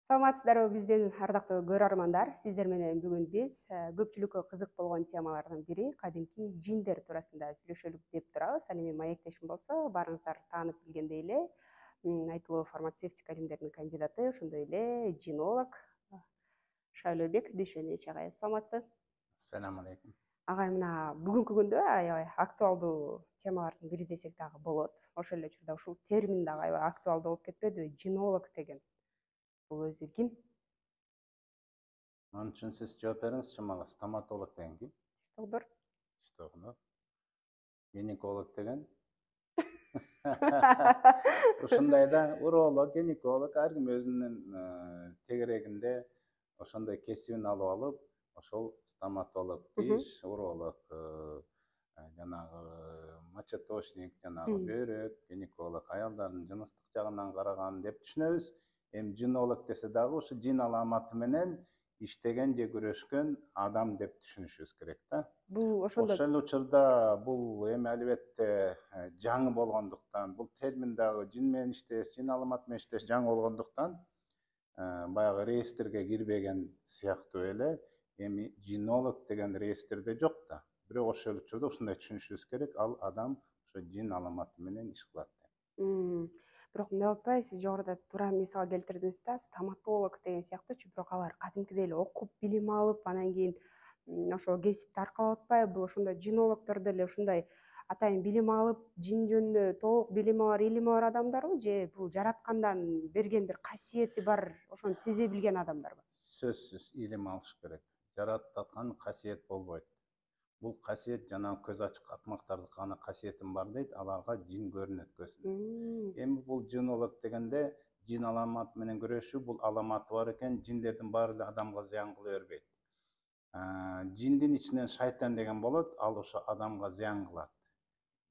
Саламатсыздарбы биздин ардактуу көрөрмандар. Сиздер менен бүгүн биз көпчүлүккө кызык болгон темалардын бири кадимки жиндер туурасында сүйлөшөлүк деп турабыз. Ал эми маектешим болсо, баарыңыздар таанып билгендей эле айтылуу фармацевтика илимдеринин кандидаты, ошондой эле жинолог Шайлообек Дүйшөнбиевич агай. Саламатсызбы? Assalamu alaikum. Агай, мына бүгүнкү күндө аябай актуалдуу темалардын бири десек дагы болот. Ошол эле учурда ушул термин дагы аябай актуалдуу болуп кетпедиби? Жинолог деген. Бул өзү ким? Onun için siz cevap verirsiniz. Bana stomatolog деген kim? Долбор. İşte onu. Ginekolog деген. Ушундай да уролог, гинеколог ар ким өзүнүн тегерегинде ошондой кесибин алып алып, ошол стоматолог, тиш, уролог, жанагы мочеточник, жанагы бөйрөк, гинеколог, аялдардын жыныстык жагынан караган деп түшүнөбүз. Эми жинолог десе дагы ушу жин аламаты менен иштеген же күрөшкөн адам деп түшүнүшүбүз керек да. Бул ошондо Ошол учурда бул эми албетте жаңы болгондуктан, бул термин дагы жин менен иштеш, жин аламаты менен иштеш жаңы болгондуктан баягы реестрге кирбеген сыяктуу эле эми жинолог деген реестрде жок да. Бирок ошол учурда ушундай түшүнүшүбүз керек, ал адам ошо жин аламаты менен иш кылат деп. Бирок эмне болуп сиз жогоруда туура мисал келтирдиңиз да, стоматолог деген сыяктуучу, бирок алар кадимкидей эле окуп, билим алып, анан кийин ошол кесипти аркалап атпайбы? Бул ошондой жинологдор деле ушундай атайын билим алып, жин жөнүндө толук билими бар, илими бар адамдарбы, же бул жараткандан берген бир касиети бар, ошону сезе билген адамдарбы? Сөзсүз илим алыш керек. Жараткан касиет болбойт. Бул касиет жанагы көз ачык акмактардыкы гана касиетим бар дейт, аларга жин көрүнөт көзүнөн. Эми бул жинолог дегенде жин аламаты менен күрөшүү, бул аламаты бар экен, жиндердин баары эле адамга зыян кыла бербейт. Жиндин ичинен шайтан деген болот, ал ошо адамга зыян кылат.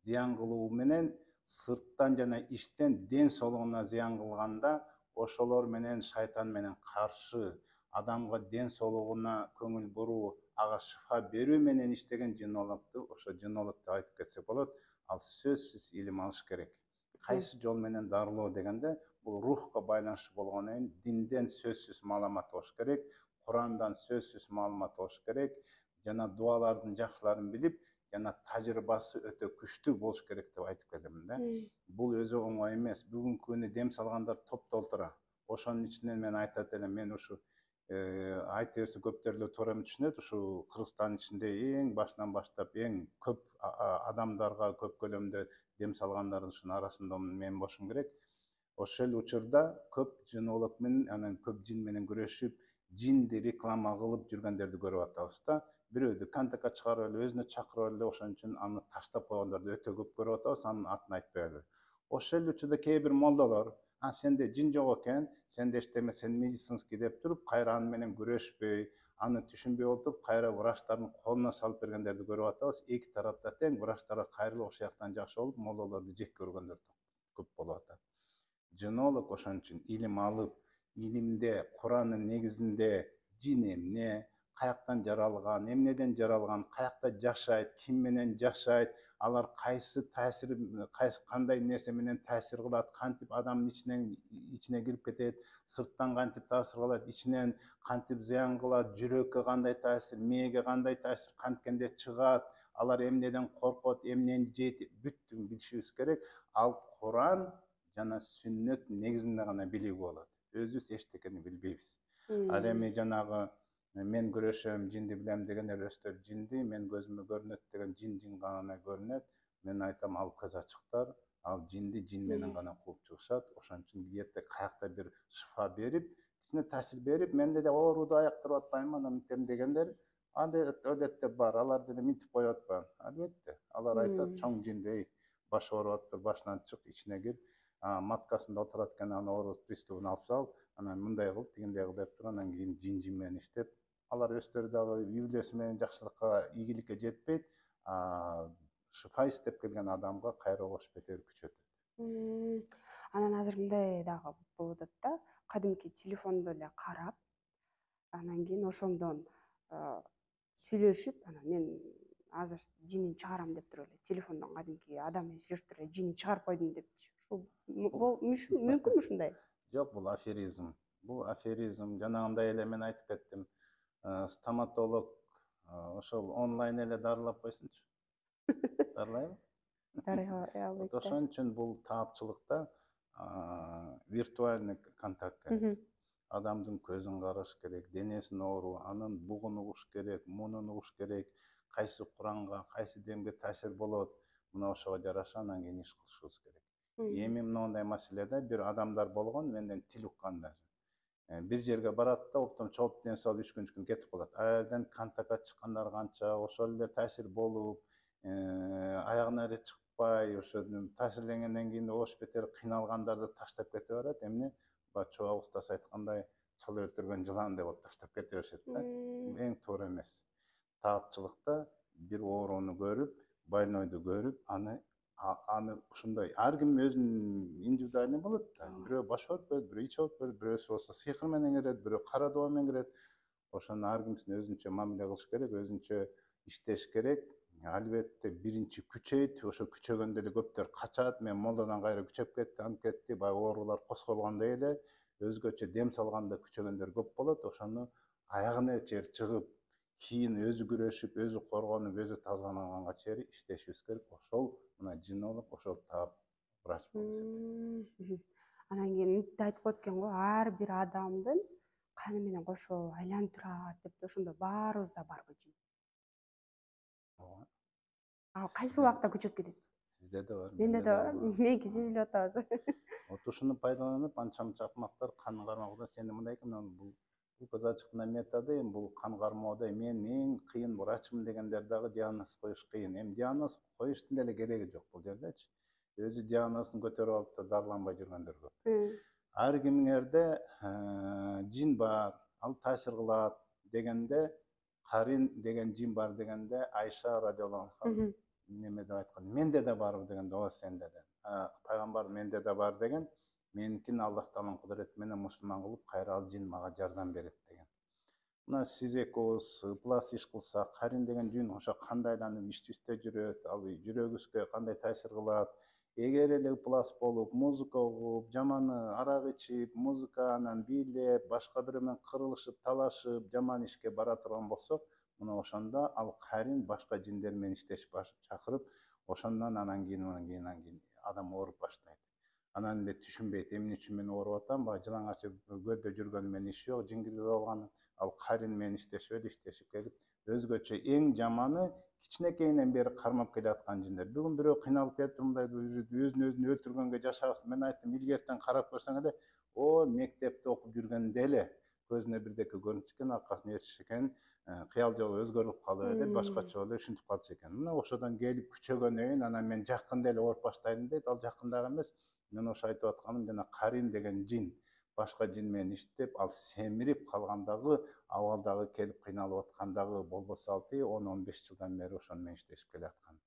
Зыян кылуу менен сырттан жана иштен ден соолугуна зыян кылганда, ошолор менен шайтан менен каршы адамга ден соолугуна көңүл буруу, ага шифа берүү менен иштеген жинологду ошо жинолог деп айтып кетсек болот. Ал сөзсүз илим алыш керек. Кайсы жол менен дарылоо дегенде, бул рухка байланыштуу болгондон кийин динден сөзсүз маалымат болуш керек, Курандан сөзсүз маалымат болуш керек, жана дуалардын жакшыларын билип, жана тажрыйбасы өтө күчтүү болуш керек деп айтып келемин да. Бул өзү оңой эмес. Бүгүнкү күндө дем салгандар топ-толтура. Ошонун ичинен мен айтат элем, мен ушу айта берсе көптөр эле туура түшүнөт, ушу Кыргызстан ичинде эң башынан баштап эң көп адамдарга көп көлөмдө дем салгандардын ушунун арасында мен болушум керек. Ошол учурда көп жинолог менен, анан көп жин менен күрөшүп, жинди реклама кылып жүргөндөрдү көрүп атабыз да. Бирөөдү контактка чыгарып эле, өзүнө чакырып эле, ошон үчүн аны таштап койгондорду өтө көп көрүп атабыз, анын атын айтпай эле. Ошол учурда кээ бир молдолор, сенде жин жок экен, сенде эчтеме, сен медицинский деп туруп, кайра аны менен күрөшпөй, аны түшүнбөй отуруп, кайра врачтардын колуна салып бергендерди көрүп атабыз. Эки тарапта тең, врачтарга кайрылып ошол жактан жакшы болуп, молдолорду жек көргөндөр көп болуп атат. Жинолог ошон үчүн илим алып, илимде, Курандын негизинде жин эмне, каяктан жаралган, эмнеден жаралган, каякта жашайт, ким менен жашайт, алар кайсы таасир, кандай нерсе менен таасир кылат, кантип адамдын ичине кирип кетет, сырттан кантип таасир кылат, ичинен кантип зыян кылат, жүрөккө кандай таасир, мээге кандай таасир, канткенде чыгат, алар эмнеден коркот, эмнени жейт, бүттүн билишибиз керек. Ал Куран жана сүннөт негизинде гана билүүгө болот. Өзүбүз эчтекени билбейбиз. Ал эми жанагы мен күрөшөм, жинди билем дегендер өстөр жинди, мен көзүмө көрүнөт деген жин гана көрүнөт. Мен айтам, ал көз ачыктар, ал жинди жин менен гана кууп чыгышат. Ошон үчүн где-то каякта бир шифа берип, кичине таасир берип, менде де оорууду аяктырып атпайбы, анан мынтем дегендер адетте бар. Алар деле минтип коюп атпайбы? Албетте. Алар айтат, чоң жиндей, баш ооруп атыптыр, башынан чык, ичине кир, маткасында отурат экен, аны оору приступун алып сал, анан мындай кыл, тигиндей кыл деп туруп, анан кийин жин менен иштеп, алар өздөрү дагы үй бүлөсү менен жакшылыкка, ийгиликке жетпейт, шифа издеп келген адамга кайра кош бетер күч өтөт. Анан азыр мындай дагы болуп атат да, кадимки телефондо эле карап, анан кийин ошондон сүйлөшүп, анан мен азыр жинин чыгарам деп туруп эле телефондон кадимки адам менен сүйлөшүп туруп эле жинин чыгарып койдум депчи. Ушул мүмкүнбү ушундай? Жок, бул аферизм. бул аферизм. Жанагындай эле мен айтып кеттим. Стоматолог ошол онлайн эле дарылап койсунчу. Дарылайбы? Дарыга Вот албайт да. ошон үчүн бул таапчылыкта виртуальный контакт керек. Адамдын көзүн караш керек, денесин оору, анын бугун угуш керек, муунун угуш керек, кайсы куранга, кайсы демге таасир болот, мына ошого жараша анан кийин иш кылышыбыз керек. Эми мындай маселеде бир адамдар болгон, менден тил уккан даже. Бир жерге барат да, оптом чогулуп дем салып 3 күн кетип калат. Ал жерден контактка чыккандар канча, ошол эле таасир болуп, аягына эле чыкпай, ошо таасирленгенден кийин ош бетер кыйналгандарды таштап кете берет. Эмне? Баягы чубак устасы айткандай, чала өлтүргөн жылан деп таштап кете беришет да. Бул эң туура эмес. Таапчылыкта бир ооруну көрүп, больнойду көрүп, аны ушундай ар ким өзүнүн индивидуальный болот да. Бирөө баш ооруп келет, бирөө ич ооруп келет, бирөөсү болсо сыйкыр менен келет, бирөө кара дуба менен келет. Ошону ар кимсин өзүнчө мамиле кылыш керек, өзүнчө иштеш керек. Албетте биринчи күчөйт, ошо күчөгөндө эле көптөр качат. Мен молдадан кайра күчөп кетти, антип кетти, баягы оорулар козголгондой эле өзгөчө дем салганда күчөгөндөр көп болот. Ошону аягына чейин чыгып, кийин өзү күрөшүп, өзү коргонуп, өзү тазаланганга чейин иштешибиз керек. Ошол мына жинолог, ошол таап врач болуп эсептелет. Анан кийин мынтип айтып коет экен го, ар бир адамдын каны менен кошо айланып турат деп, ошондо баарыбызда барбы жин? Ооба. Ал кайсы убакта күчөп кетет? Сизде да бар, Менде да бар. Меники сезилип атабыз. Вот ушуну пайдаланып, анча мынча акмактар кан кармоодо сен мындай экен, бул глюкозачкына методы, бул кан кармоодо мен эң кыйын врачмын дегендер дагы диагноз коюш кыйын. Эми диагноз коюштун деле кереги жок бул жердечи. Өзү диагнозун көтөрүп алып дарыланбай жүргөндөр көп. Ар кимиңерде жин бар, ал таасир кылат дегенде, карин деген жин бар дегенде, Айша радиаллаху анха неме деп айткан, менде да барбы дегенде, ооба сенде да. Пайгамбар менде да бар деген, меникин Аллах Тааланын кудурети менен мусулман кылып, кайра ал жин мага жардам берет деген. Мына сиз экөөбүз ыплас иш кылсак, карин деген жин ошо кандайланып иштебизде жүрөт, ал жүрөгүбүзгө кандай таасир кылат. Эгер эле ыплас болуп, музыка угуп, жаман арак ичип, музыканан бийлеп, башка бирөө менен кырылышып, талашып, жаман ишке бара турган болсок, мына ошондо ал карин башка жиндер менен иштешип чакырып, ошондон анан кийин адам ооруп баштайт. Анан эле түшүнбөйт, эмне үчүн мен ооруп атам, баягы жылаң ачып көлдө жүргөнүм менен иши жок, жин киргизип алган. Ал карин менен иштешип келип, өзгөчө эң жаманы кичинекейинен бери кармап келаткан жиндер. Бүгүн бирөө кыйналып кетип, мындай өзүн өлтүргөнгө жашабыз. Мен айттым, илгертен карап көрсөң эле, мектепте окуп жүргөндө эле көзүнө бирдеке көрүнчү экен, аркасына ээрчиш экен, кыял жолу өзгөрүп калып эле, башкача эле ушинтип калчу экен. Мына ошодон келип күчөгөнөйүн, анан мен жакында эле ооруп баштайм дейт. Ал жакындагы эмес. Мен ошо айтып атканым, жана карин деген жин башка жин менен иштеп, ал семирип калгандагы, абалдагы келип кыйналып аткандагы болбосо 10-15 жылдан бери ошону менен иштешип келаткан.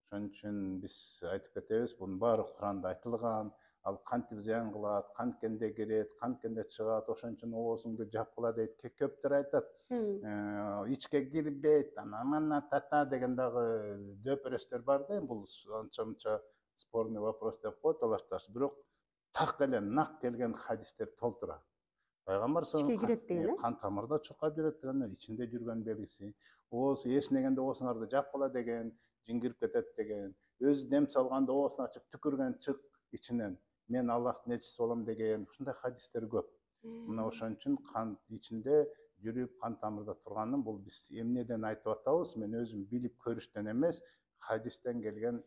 Ошон үчүн биз айтып кетебиз, бунун баары Куранда айтылган. Ал кантип зыян кылат, канткенде кирет, канткенде чыгат, ошон үчүн оозуңду жапкыла дейт. Көптөр айтат, ичке кирбейт, мана тата деген дагы дөпөрөстөр бар да, бул анча мынча спорный вопрос деп коет алар. Бирок так эле нак келген хадистер толтура. Пайгамбар Ичке кирет деген, кан тамырда чуркап жүрөт деген, ичинде жүргөн белгиси. Ооз эсинегенде оозуңарды жапкыла деген, жин кирип кетет деген. Өзү дем салганда оозун ачып түкүргөн чык ичинен. Мен Аллахтын элчиси болом деген, ушундай хадистер көп. Мына ошон үчүн кан ичинде жүрүп, кан тамырда турганын, бул биз эмнеден айтып атабыз? Мен өзүм билип көрүштөн эмес, хадистен келген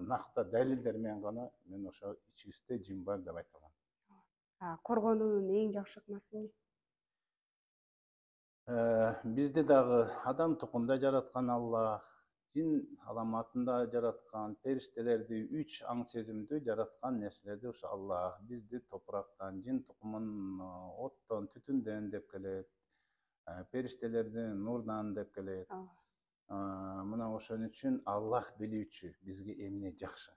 накта далилдер менен гана мен ошо ичибизде жин бар деп айта алам. Коргонуунун эң жакшы ыкмасы эмне? Бизди дагы адам тукумда жараткан Аллах, жин аламатында жараткан, периштелерди, 3 аң сезимдүү жараткан нерселерди ошо Аллах. Бизди топурактан, жин тукумун оттон, түтүндөн деп келет. Периштелерди нурдан деп келет. Мына ошон үчүн Аллах билүүчү бизге эмне жакшы.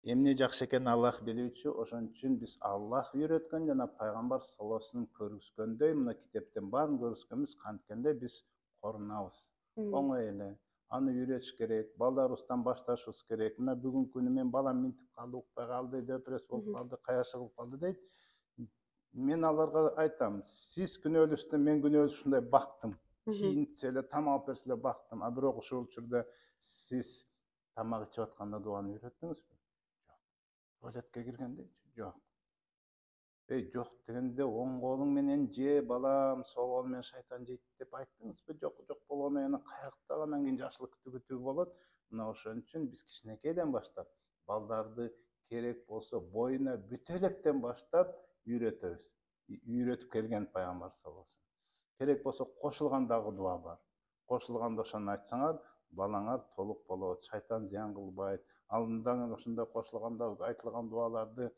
Эмне жакшы экенин Аллах билүүчү, ошон үчүн биз Аллах үйрөткөн жана пайгамбар саллаллаху алейхи вассалам көргөзгөндөй, мына китептен баарын көргөзгөнбүз, канткенде биз корунабыз. Оңой эле. Аны үйрөтүш керек, балдарыбыздан башташыбыз керек. Мына бүгүнкү күнү мен балам минтип калды, укпай калды, депресс болуп калды, каяшы кылып калды дейт. мен аларга айтам, сиз күнөөлүсүндө мен күнөөлүү ушундай бактым, кийинтсе эле тамак берсе эле бактым, а бирок ошол учурда сиз тамак ичип атканда дуаны үйрөттүңүзбү? Жок. Туалетке киргендечи? Жок. Жок дегенде оң колуң менен же балам, сол кол менен шайтан жейт деп айттыңызбы? Жок, жок болгону эми каякта анан кийин жакшылык күтүү болот. Мына ошон үчүн биз кичинекейден баштап балдарды керек болсо боюна бүтө электен баштап үйрөтөбүз. Үйрөтүп келген пайгамбар саллаллаху алейхи вассалам. Керек болсо кошулгандагы дуа бар. Кошулганда ошону айтсаңар, балаңар толук болот, шайтан зыян кылбайт. Алдында ошондой кошулганда айтылган дуаларды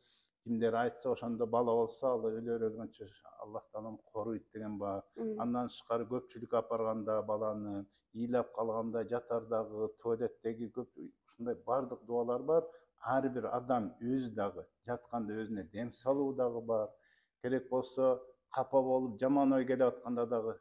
кимдер айтса, ошондо бала болсо, ал өлгөнчө Аллах таалам коруйт деген бар. Андан тышкары көпчүлүк апарганда баланы, ыйлап калганда жатардагы, туалеттеги көп ушундай бардык дуалар бар. Ар бир адам өзү дагы жатканда өзүнө дем салуу дагы бар. Керек болсо капа болуп жаман ой келип атканда дагы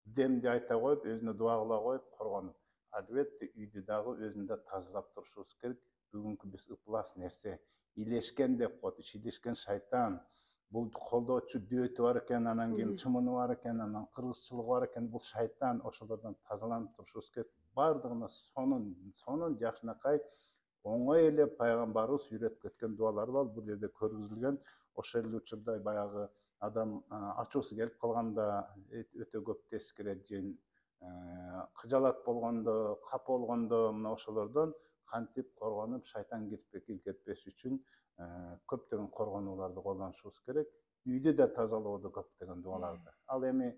демди айта коюп, өзүнө дуа кыла коюп коргонуп. Албетте үйдү дагы өзүндө тазалап турушубуз керек. Бүгүнкү биз ыплас нерсе, илешкен деп коет, илешкен шайтан. Бул колдоочу дөөтү бар экен, анан кийин чымыны бар экен, анан кыргызчылыгы бар экен. Бул шайтан, ошолордон тазаланып турушубуз керек. Бардыгына сонун жакшынакай оңой эле пайгамбарыбыз үйрөтүп кеткен дуалар бар. Бул жерде көргүзүлгөн. Ошол эле учурда баягы адам ачуусу келип калганда өтө көп тез кирет, же кыжалат болгондо, капа болгондо мына ошолордон кантип коргонуп шайтан кирип кетпеш үчүн көптөгөн коргонууларды колдонушубуз керек. Үйдү да тазалоодо көптөгөн дуаларды. Ал эми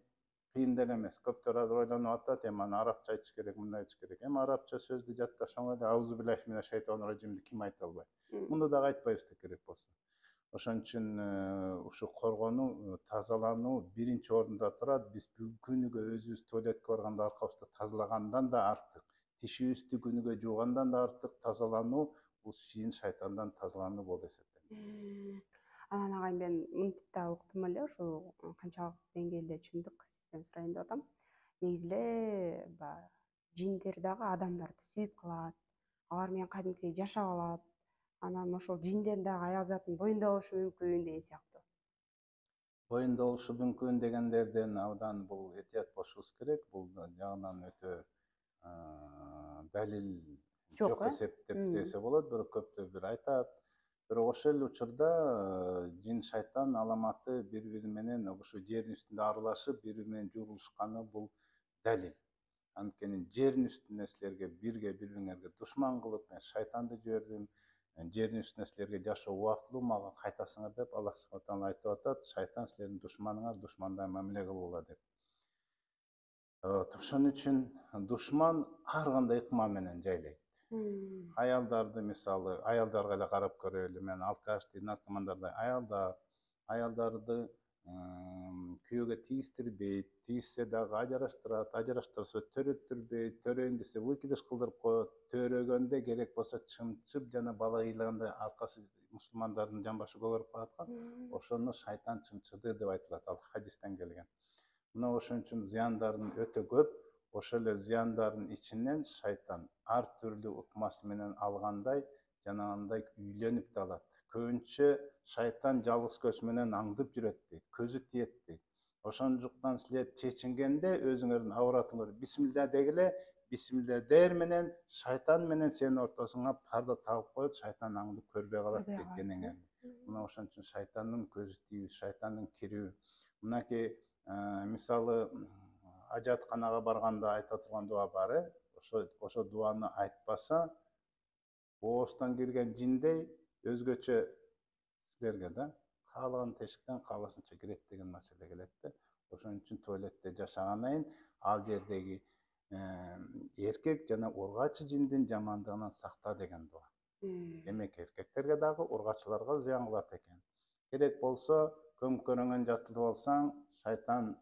кыйын деле эмес. Көптөр азыр ойлонуп атат, эми аны арабча айтыш керек, мындай айтыш керек. Эми арабча сөздү жатташ оңой эле. Аузу биллахи минаш шайтанир раджимди ким айта албайт? Муну дагы айтпайбыз да керек болсо. Ошон үчүн ушу коргонуу, тазалануу биринчи орунда турат. Биз күнүгө өзүбүз туалетке барганда аркабызды тазалагандан да артык, тишибизди күнүгө жуугандан да артык тазалануу бул чийин шайтандан тазалануу болуп эсептелет. Анан агай, мен мынтип да уктум эле, ушул канчалык деңгээлде чындык сизден сурайын деп атам. Негизи эле баягы жиндер дагы адамдарды сүйүп калат, алар менен кадимкидей жашап алат. Анан ошол жиндер дагы аял затын боюнда болушу мүмкүн деген сыяктуу. Боюнда болушу мүмкүн дегендерден абдан бул этият болушубуз керек. Бул жагынан өтө далил жок эсеп деп десе болот. Бирок көптөр бир айтат. Бирок ошол эле учурда жин шайтан аламаты бири-бири менен ушу жердин үстүндө аралашып, бири-бири менен журулушканы бул далил. Анткени жердин үстүндө силерге бири-бириңерге душман кылып, мен шайтанды жибердим. Жердин үстүндө силерге жашоо убактылуу, мага кайтасыңар деп Аллах субхана таала айтып атат. Шайтан силердин душманыңар, душмандай мамиле кылгыла деп. Ошон үчүн душман ар кандай ыкма менен жайлайт. Аялдарды мисалы, аялдарга эле карап көрөлү. Мен алкаш, наркомандарды аялдарды күйөөгө тийгиздирбейт, тийгизсе дагы ажыраштырат, ажыраштырса төрөттүрбөйт, төрөйүн десе выкидыш кылдырып коет, төрөгөндө керек болсо чымчып жана бала ыйлаганда аркасы мусулмандардын жамбашы көгөрүп калат го, ошону шайтан чымчыды деп айтылат, ал хадистен келген. Мына ошон үчүн зыяндардын өтө көп. Ошол эле зыяндардын ичинен шайтан ар түрлүү ыкмасы менен алгандай, жанагындай үйлөнүп да алат. Көбүнчө шайтан жалгыз көз менен аңдып жүрөт дейт, көзү тиет дейт. Ошондуктан силер чечингенде өзүңөрдүн авратыңар бисмилля дегиле, бисмилля дер менен шайтан менен сенин ортосуңа парда тагып коет, шайтан аңдып көрбөй калат дейт денеңерди. Мына ошон үчүн шайтандын көзү тийүү, шайтандын кирүү. Мынакей мисалы ажатканага барганда айта турган дуа бар, ошо дуаны айтпаса, оостон кирген жиндей өзгөчө силерге да каалаган тешиктен каалашынча кирет деген маселе келет да. Ошон үчүн туалетте жашагандан кийин ал жердеги эркек жана ургачы жиндин жамандыгынан сакта деген дуа. Демек эркектерге дагы ургачыларга зыян кылат экен. Керек болсо көмкөрөңөн жатып алсаң, шайтан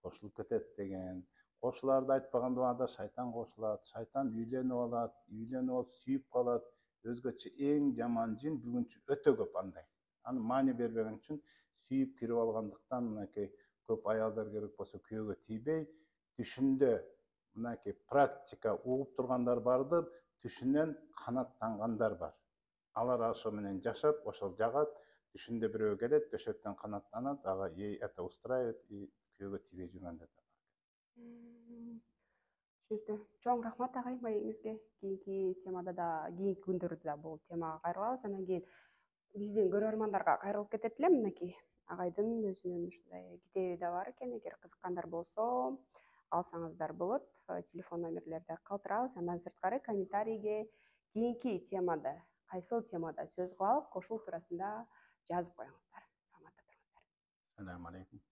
кошулуп кетет деген. Кошуларды айтпаган дуада шайтан кошулат, шайтан үйлөнүп алат, үйлөнүп алып сүйүп калат. Өзгөчө эң жаман жин бүгүнчө өтө көп андай. Аны маани бербеген үчүн сүйүп кирип алгандыктан мынакей көп аялдар керек болсо күйөөгө тийбей, түшүндө мынакей практика угуп тургандар бардыр, түшүнөн канаттангандар бар. Алар ошо менен жашап, ошол жагат, Түшүндө бирөө келет, төшөктөн канаттанат, ага это устраивает, и күйөөгө тийбей жүргөндөр да бар. Түшүнүктүү. Чоң рахмат агай маегиңизге. Кийинки темада да, кийинки күндөрдө да бул темага кайрылабыз. Анан кийин биздин көрөрмандарга кайрылып кетет элем. Мынакей агайдын өзүнүн ушундай китеби да бар экен. Эгер кызыккандар болсо, алсаңыздар болот. Телефон номерлерди калтырабыз. Андан сырткары комментарийге кийинки темада, кайсыл темада сөз кылалык, ошол туурасында жазып коюңуздар. Саламатта туруңуздар. Салам алейкум.